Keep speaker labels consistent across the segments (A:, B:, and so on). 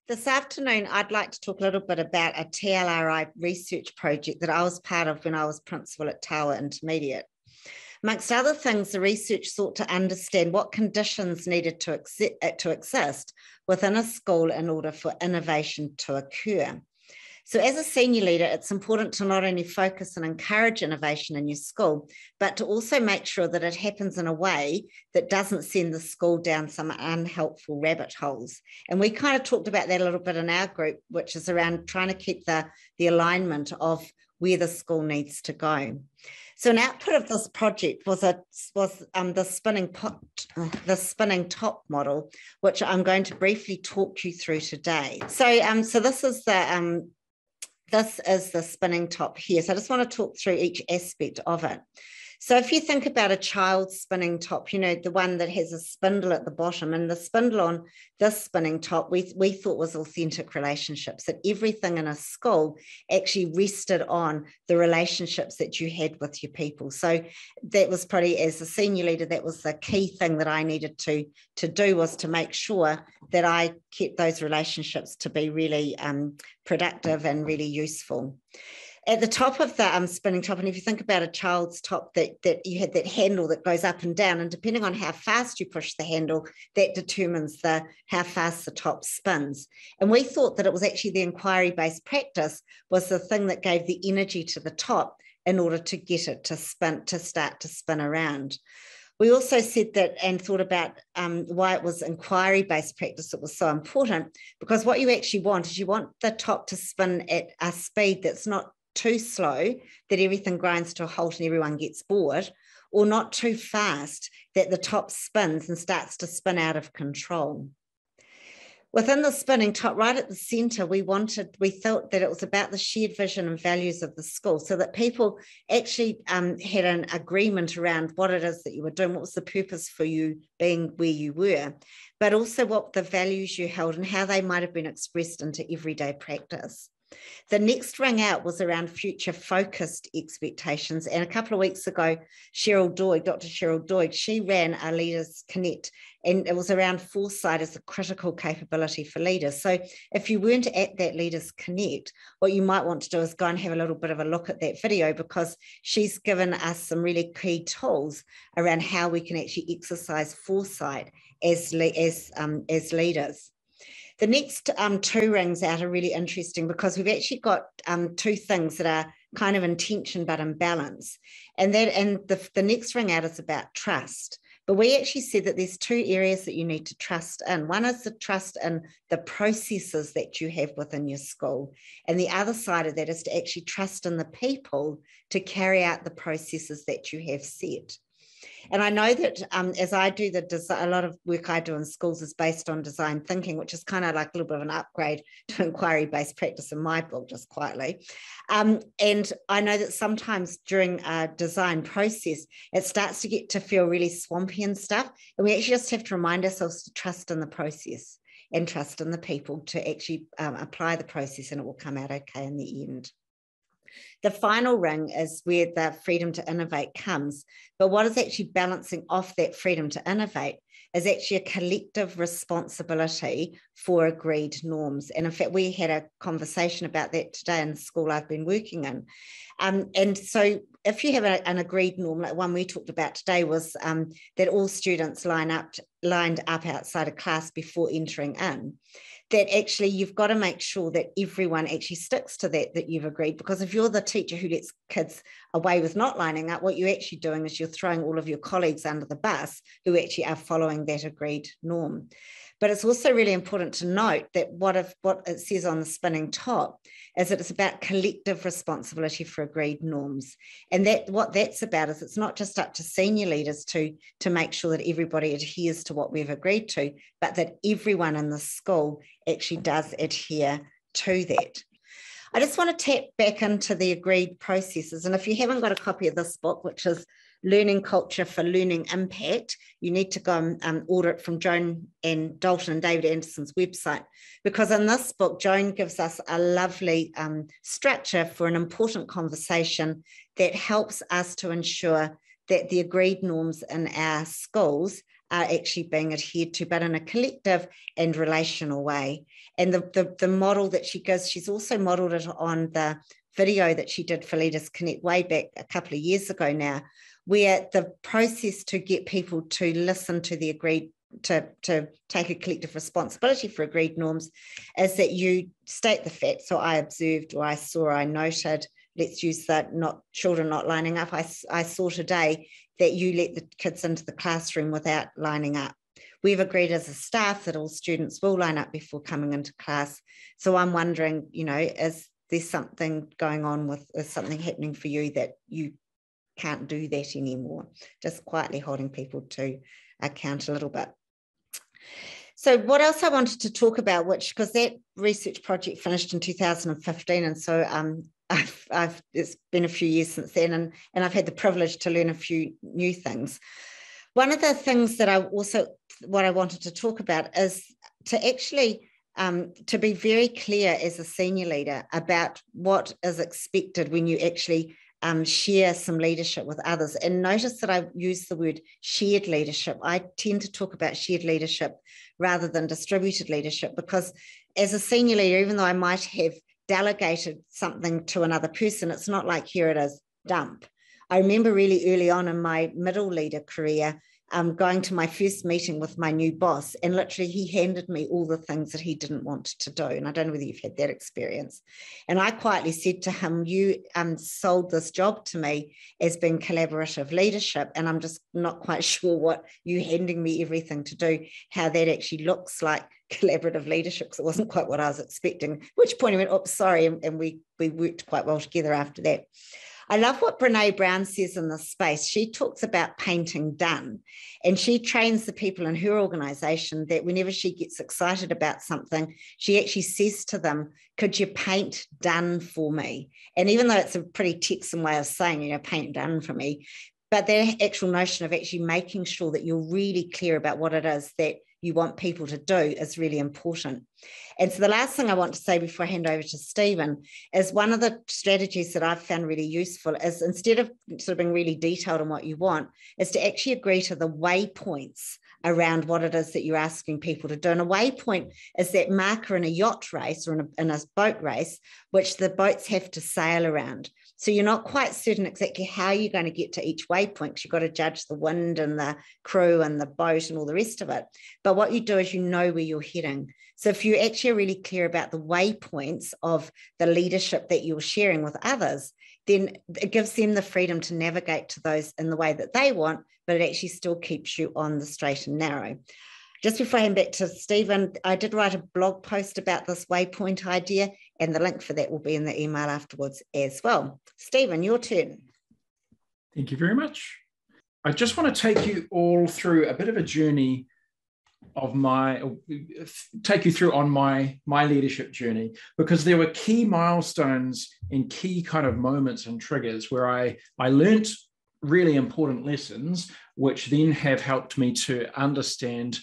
A: This afternoon, I'd like to talk a little bit about a TLRI research project that I was part of when I was principal at Tower Intermediate. Amongst other things, the research sought to understand what conditions needed to exist within a school in order for innovation to occur. So as a senior leader, it's important to not only focus and encourage innovation in your school, but to also make sure that it happens in a way that doesn't send the school down some unhelpful rabbit holes. And we kind of talked about that a little bit in our group, which is around trying to keep the alignment of where the school needs to go. So an output of this project was the spinning top model, which I'm going to briefly talk you through today. So this is the spinning top here. So I just want to talk through each aspect of it. So if you think about a child's spinning top, you know, the one that has a spindle at the bottom, and the spindle on this spinning top, we thought was authentic relationships, that everything in a school actually rested on the relationships that you had with your people. So that was probably, as a senior leader, that was the key thing that I needed to do, was to make sure that I kept those relationships to be really productive and really useful. At the top of the spinning top, and if you think about a child's top, that you had that handle that goes up and down, and depending on how fast you push the handle, that determines how fast the top spins. And we thought that it was actually the inquiry-based practice was the thing that gave the energy to the top in order to get it to start to spin around. We also said that and thought about why it was inquiry-based practice that was so important, because what you actually want is you want the top to spin at a speed that's not too slow that everything grinds to a halt and everyone gets bored, or not too fast that the top spins and starts to spin out of control. Within the spinning top, right at the centre, we thought that it was about the shared vision and values of the school, so that people actually had an agreement around what it is that you were doing, what was the purpose for you being where you were, but also what the values you held and how they might have been expressed into everyday practice. The next ring out was around future-focused expectations. And a couple of weeks ago, Dr. Cheryl Doig, she ran a Leaders Connect, and it was around foresight as a critical capability for leaders. So if you weren't at that Leaders Connect, what you might want to do is go and have a little bit of a look at that video, because she's given us some really key tools around how we can actually exercise foresight as leaders. The next two rings out are really interesting, because we've actually got two things that are kind of in tension but in balance. And the next ring out is about trust. But we actually said that there's two areas that you need to trust in. One is the trust in the processes that you have within your school. And the other side of that is to actually trust in the people to carry out the processes that you have set. And I know that as I do a lot of work I do in schools is based on design thinking, which is kind of like a little bit of an upgrade to inquiry-based practice in my book, just quietly. And I know that sometimes during a design process, it starts to get to feel really swampy and stuff. And we actually just have to remind ourselves to trust in the process and trust in the people to actually apply the process, and it will come out okay in the end. The final ring is where the freedom to innovate comes. But what is actually balancing off that freedom to innovate is actually a collective responsibility for agreed norms. And in fact, we had a conversation about that today in the school I've been working in. And so if you have an agreed norm, like one we talked about today was that all students lined up outside a class before entering in, that actually you've got to make sure that everyone actually sticks to that you've agreed. Because if you're the teacher who lets kids away with not lining up, what you're actually doing is you're throwing all of your colleagues under the bus who actually are following that agreed norm. But it's also really important to note that what it says on the spinning top is that it's about collective responsibility for agreed norms. And that what that's about is it's not just up to senior leaders to make sure that everybody adheres to what we've agreed to, but that everyone in the school actually does adhere to that. I just want to tap back into the agreed processes. And if you haven't got a copy of this book, which is Learning Culture for Learning Impact, you need to go and order it from Joan and Dalton and David Anderson's website, because in this book, Joan gives us a lovely structure for an important conversation that helps us to ensure that the agreed norms in our schools are actually being adhered to, but in a collective and relational way. And the model that she gives, she's also modeled it on the video that she did for Leaders Connect way back a couple of years ago now, where the process to get people to listen to the agreed, to take a collective responsibility for agreed norms, is that you state the fact. So I observed, or I saw, I noted, let's use that, not children not lining up. I saw today that you let the kids into the classroom without lining up. We've agreed as a staff that all students will line up before coming into class. So I'm wondering, is there something going on with, is something happening for you that you can't do that anymore? Just quietly holding people to account a little bit. So what else I wanted to talk about, which, because that research project finished in 2015, and so it's been a few years since then, and I've had the privilege to learn a few new things. One of the things that what I wanted to talk about is to actually to be very clear as a senior leader about what is expected when you actually share some leadership with others. And notice that I use the word shared leadership. I tend to talk about shared leadership rather than distributed leadership, because as a senior leader, even though I might have delegated something to another person, it's not like, here it is, dump. I remember really early on in my middle leader career, going to my first meeting with my new boss, and literally he handed me all the things that he didn't want to do. And I don't know whether you've had that experience. And I quietly said to him, you sold this job to me as being collaborative leadership, and I'm just not quite sure what you handing me everything to do, how that actually looks like collaborative leadership, because it wasn't quite what I was expecting. At which point he went, oh, sorry, and we worked quite well together after that. I love what Brene Brown says in this space. She talks about painting done, and she trains the people in her organisation that whenever she gets excited about something, she actually says to them, could you paint done for me? And even though it's a pretty Texan way of saying, paint done for me, but the actual notion of actually making sure that you're really clear about what it is that you want people to do is really important. And so the last thing I want to say before I hand over to Stephen is one of the strategies that I've found really useful is, instead of sort of being really detailed on what you want, is to actually agree to the waypoints around what it is that you're asking people to do. And a waypoint is that marker in a yacht race or in a boat race, which the boats have to sail around. So you're not quite certain exactly how you're going to get to each waypoint, because you've got to judge the wind and the crew and the boat and all the rest of it. But what you do is you know where you're heading. So if you actually are really clear about the waypoints of the leadership that you're sharing with others, then it gives them the freedom to navigate to those in the way that they want, but it actually still keeps you on the straight and narrow. Just before I hand back to Stephen, I did write a blog post about this waypoint idea, and the link for that will be in the email afterwards as well. Stephen, your turn.
B: Thank you very much. I just want to take you all through a bit of a journey of take you through on my leadership journey, because there were key milestones and key kind of moments and triggers where I learnt really important lessons, which then have helped me to understand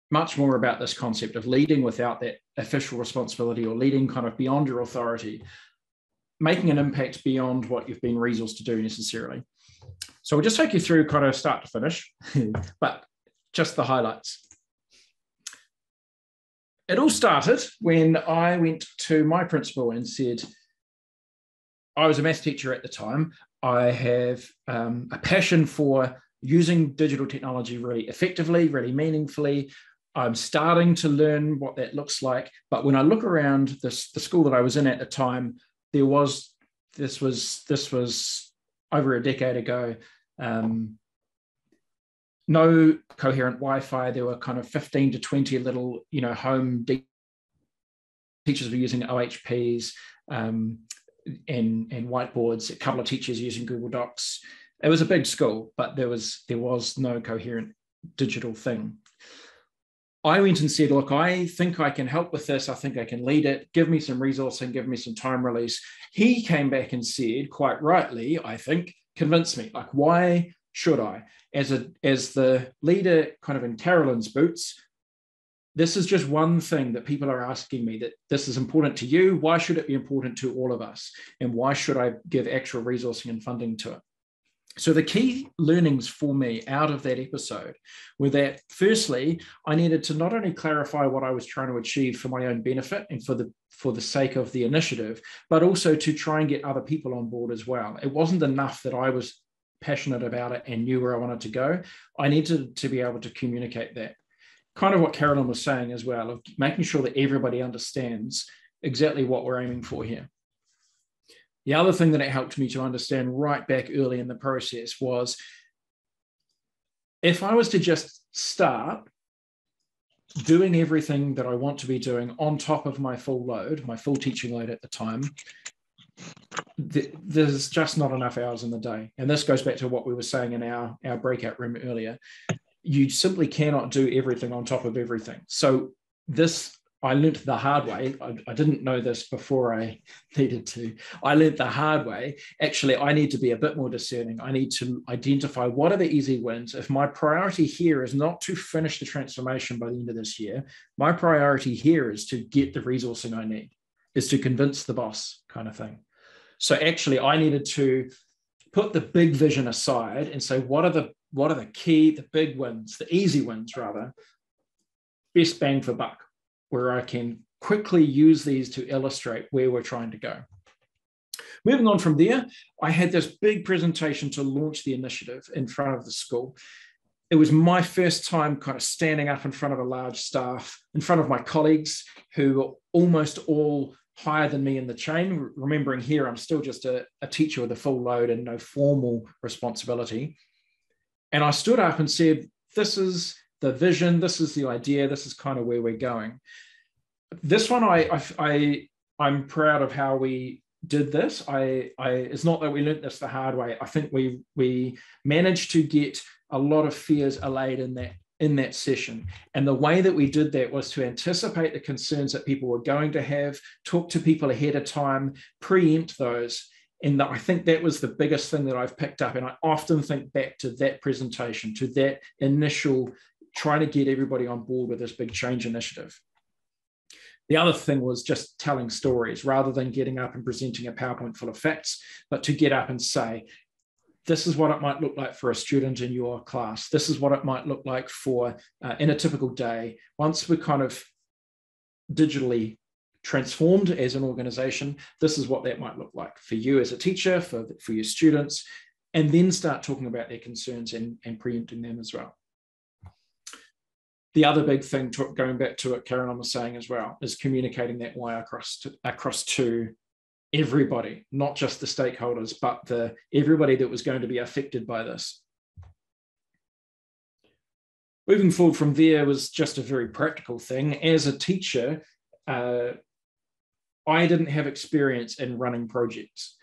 B: much more about this concept of leading without that official responsibility, or leading kind of beyond your authority, making an impact beyond what you've been resourced to do necessarily. So we'll just take you through kind of start to finish, but just the highlights. It all started when I went to my principal and said, I was a maths teacher at the time. I have a passion for using digital technology really effectively, really meaningfully. I'm starting to learn what that looks like. But when I look around the school that I was in at the time, this was over a decade ago, no coherent Wi-Fi. There were kind of 15 to 20 little, home teachers were using OHPs and whiteboards, a couple of teachers using Google Docs. It was a big school, but there was no coherent digital thing. I went and said, look, I think I can help with this. I think I can lead it. Give me some resourcing, give me some time release. He came back and said, quite rightly, I think, convince me. Like, why should I? As the leader kind of in Carolyn's boots, this is just one thing that people are asking me, that this is important to you. Why should it be important to all of us? And why should I give actual resourcing and funding to it? So the key learnings for me out of that episode were that, firstly, I needed to not only clarify what I was trying to achieve for my own benefit and for the sake of the initiative, but also to try and get other people on board as well. It wasn't enough that I was passionate about it and knew where I wanted to go. I needed to be able to communicate that. Kind of what Carolyn was saying as well, of making sure that everybody understands exactly what we're aiming for here. The other thing that it helped me to understand right back early in the process was, if I was to just start doing everything that I want to be doing on top of my full load, my full teaching load at the time, there's just not enough hours in the day. And this goes back to what we were saying in our breakout room earlier. You simply cannot do everything on top of everything. So this, I learned the hard way. I didn't know this before I needed to. I learned the hard way. Actually, I need to be a bit more discerning. I need to identify what are the easy wins. If my priority here is not to finish the transformation by the end of this year, my priority here is to get the resourcing I need, is to convince the boss, kind of thing. So actually, I needed to put the big vision aside and say, what are the key, the big wins, the easy wins rather, best bang for buck, where I can quickly use these to illustrate where we're trying to go. Moving on from there, I had this big presentation to launch the initiative in front of the school. It was my first time kind of standing up in front of a large staff, in front of my colleagues who were almost all higher than me in the chain. Remembering here, I'm still just a teacher with a full load and no formal responsibility. And I stood up and said, this is the vision, this is the idea, this is kind of where we're going. This one, I'm proud of how we did this. It's not that we learnt this the hard way. I think we managed to get a lot of fears allayed in that session. And the way that we did that was to anticipate the concerns that people were going to have, talk to people ahead of time, preempt those. And I think that was the biggest thing that I've picked up. And I often think back to that presentation, to that initial trying to get everybody on board with this big change initiative. The other thing was just telling stories rather than getting up and presenting a PowerPoint full of facts, but to get up and say, this is what it might look like for a student in your class. This is what it might look like for in a typical day. Once we're kind of digitally transformed as an organization, this is what that might look like for you as a teacher, for your students, and then start talking about their concerns and preempting them as well. The other big thing, going back to what Carolyn was saying as well, is communicating that why across to everybody, not just the stakeholders, but everybody that was going to be affected by this. Moving forward from there was just a very practical thing. As a teacher, I didn't have experience in running projects.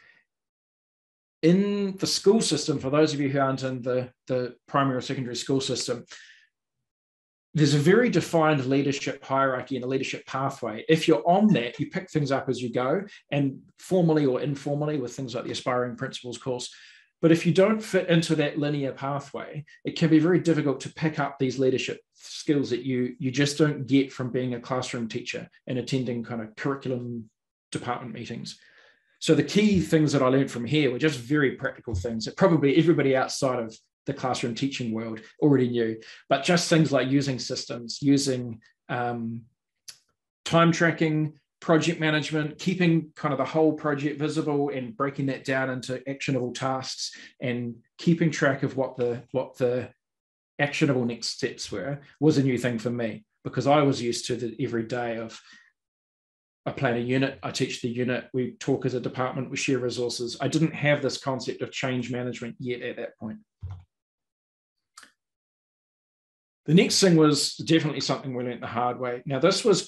B: In the school system, for those of you who aren't in the primary or secondary school system, there's a very defined leadership hierarchy and a leadership pathway. If you're on that, you pick things up as you go, and formally or informally with things like the Aspiring Principals course. But if you don't fit into that linear pathway, it can be very difficult to pick up these leadership skills that you just don't get from being a classroom teacher and attending kind of curriculum department meetings. So the key things that I learned from here were just very practical things that probably everybody outside of the classroom teaching world already knew, but just things like using systems, using time tracking, project management, keeping kind of the whole project visible and breaking that down into actionable tasks, and keeping track of what the actionable next steps were was a new thing for me, because I was used to the every day of I plan a unit, I teach the unit, we talk as a department, we share resources. I didn't have this concept of change management yet at that point. The next thing was definitely something we learned the hard way. Now, this was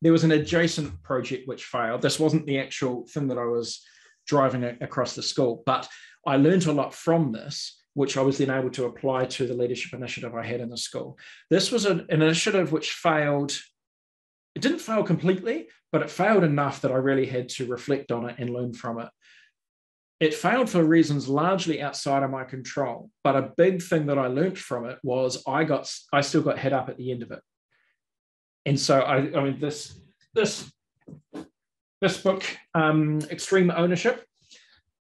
B: there was an adjacent project which failed. This wasn't the actual thing that I was driving across the school, but I learned a lot from this, which I was then able to apply to the leadership initiative I had in the school. This was an initiative which failed. It didn't fail completely, but it failed enough that I really had to reflect on it and learn from it. It failed for reasons largely outside of my control, but a big thing that I learned from it was I still got hit up at the end of it. And so I mean this book, Extreme Ownership,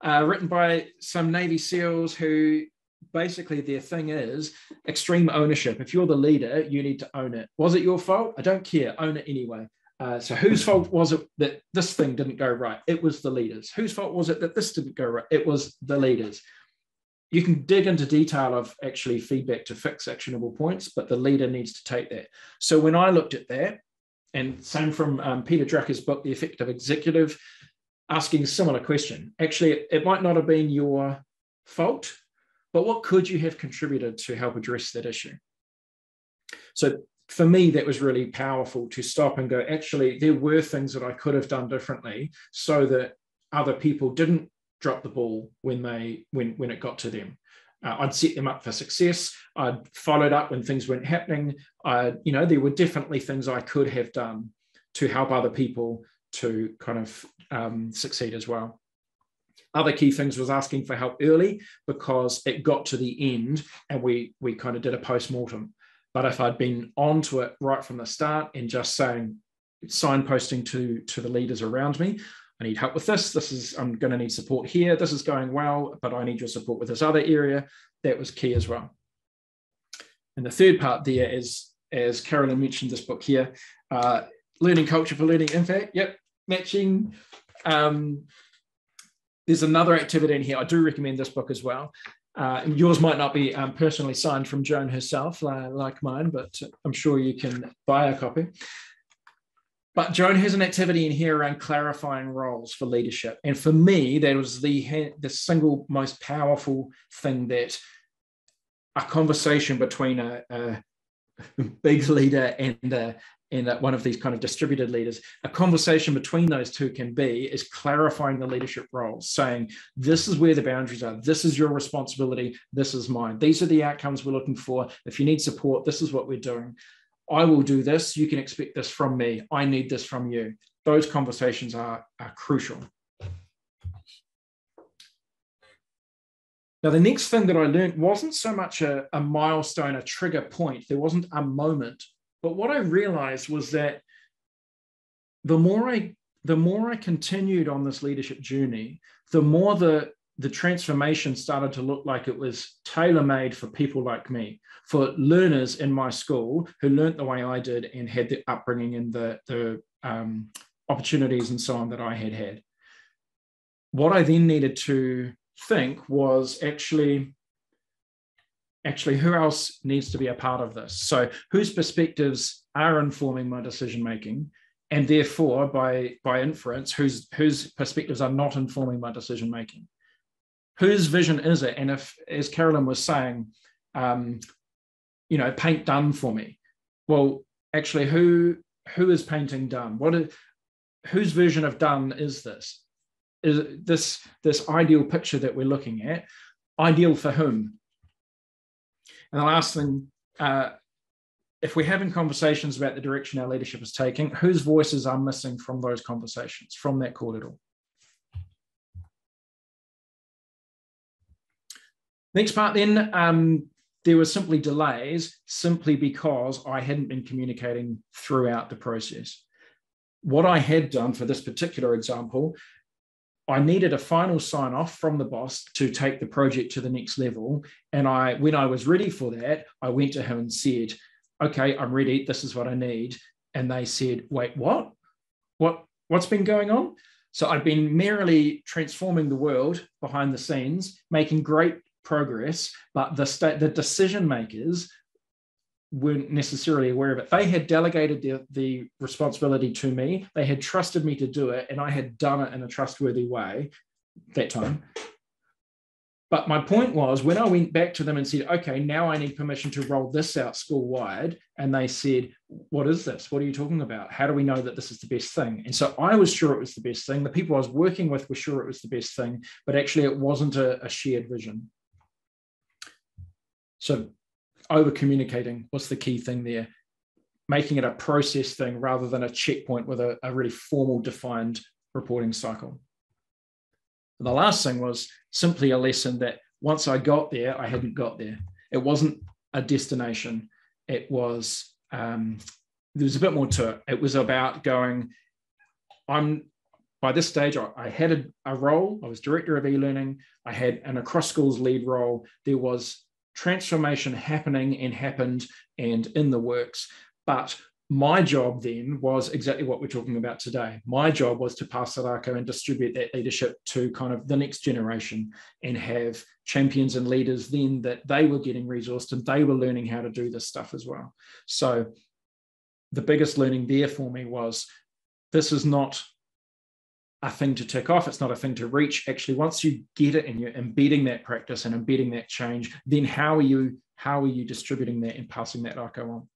B: written by some Navy SEALs who basically their thing is extreme ownership. If you're the leader, you need to own it. Was it your fault? I don't care. Own it anyway. So whose fault was it that this thing didn't go right? It was the leaders. Whose fault was it that this didn't go right? It was the leaders. You can dig into detail of actually feedback to fix actionable points, but the leader needs to take that. So when I looked at that, and same from Peter Drucker's book, The Effective Executive, asking a similar question. Actually, it might not have been your fault, but what could you have contributed to help address that issue? So for me, that was really powerful to stop and go, actually, there were things that I could have done differently so that other people didn't drop the ball when it got to them. I'd set them up for success. I'd followed up when things weren't happening. There were definitely things I could have done to help other people to kind of succeed as well. Other key things was asking for help early, because it got to the end and we kind of did a post-mortem. But if I'd been onto it right from the start and just saying, signposting to the leaders around me, I need help with this. I'm going to need support here. This is going well, but I need your support with this other area. That was key as well. And the third part there is, as Carolyn mentioned this book here, Learning Culture for Learning Impact. Yep, matching. There's another activity in here. I do recommend this book as well. Yours might not be personally signed from Joan herself, like mine, but I'm sure you can buy a copy. But Joan has an activity in here around clarifying roles for leadership. And for me, that was the single most powerful thing, that a conversation between a big leader and one of these kind of distributed leaders, a conversation between those two is clarifying the leadership roles, saying, this is where the boundaries are. This is your responsibility. This is mine. These are the outcomes we're looking for. If you need support, this is what we're doing. I will do this. You can expect this from me. I need this from you. Those conversations are crucial. Now, the next thing that I learned wasn't so much a milestone, a trigger point. There wasn't a moment. But what I realized was that the more I continued on this leadership journey, the more the transformation started to look like it was tailor-made for people like me, for learners in my school who learned the way I did and had the upbringing and the opportunities and so on that I had. What I then needed to think was actually who else needs to be a part of this? So whose perspectives are informing my decision-making, and therefore by inference, whose perspectives are not informing my decision-making? Whose vision is it? And if, as Carolyn was saying, paint done for me. Well, actually, who is painting done? Whose version of done is this? Is this ideal picture that we're looking at ideal for whom? And the last thing, if we're having conversations about the direction our leadership is taking, whose voices are missing from those conversations, from that corridor? Next part then, there were simply delays simply because I hadn't been communicating throughout the process. What I had done for this particular example, I needed a final sign off from the boss to take the project to the next level. And when I was ready for that, I went to him and said, okay, I'm ready. This is what I need. And they said, wait, what? What's been going on? So I'd been merely transforming the world behind the scenes, making great progress, but the decision makers weren't necessarily aware of it. They had delegated the responsibility to me. They had trusted me to do it, and I had done it in a trustworthy way that time. But my point was, when I went back to them and said, okay, now I need permission to roll this out school-wide, and they said, what is this? What are you talking about? How do we know that this is the best thing? And so I was sure it was the best thing. The people I was working with were sure it was the best thing, but actually it wasn't a shared vision. So over-communicating was the key thing there, making it a process thing rather than a checkpoint with a really formal, defined reporting cycle. And the last thing was simply a lesson that once I got there, I hadn't got there. It wasn't a destination. It was, there was a bit more to it. It was about going, I'm by this stage, I had a role. I was director of e-learning. I had an across schools lead role. There was transformation happening and happened and in the works. But my job then was exactly what we're talking about today. My job was to pass whakaaro and distribute that leadership to kind of the next generation and have champions and leaders then that they were getting resourced and they were learning how to do this stuff as well. So the biggest learning there for me was this is not a thing to tick off. It's not a thing to reach. Actually, once you get it and you're embedding that practice and embedding that change, then how are you distributing that and passing that whakaaro on?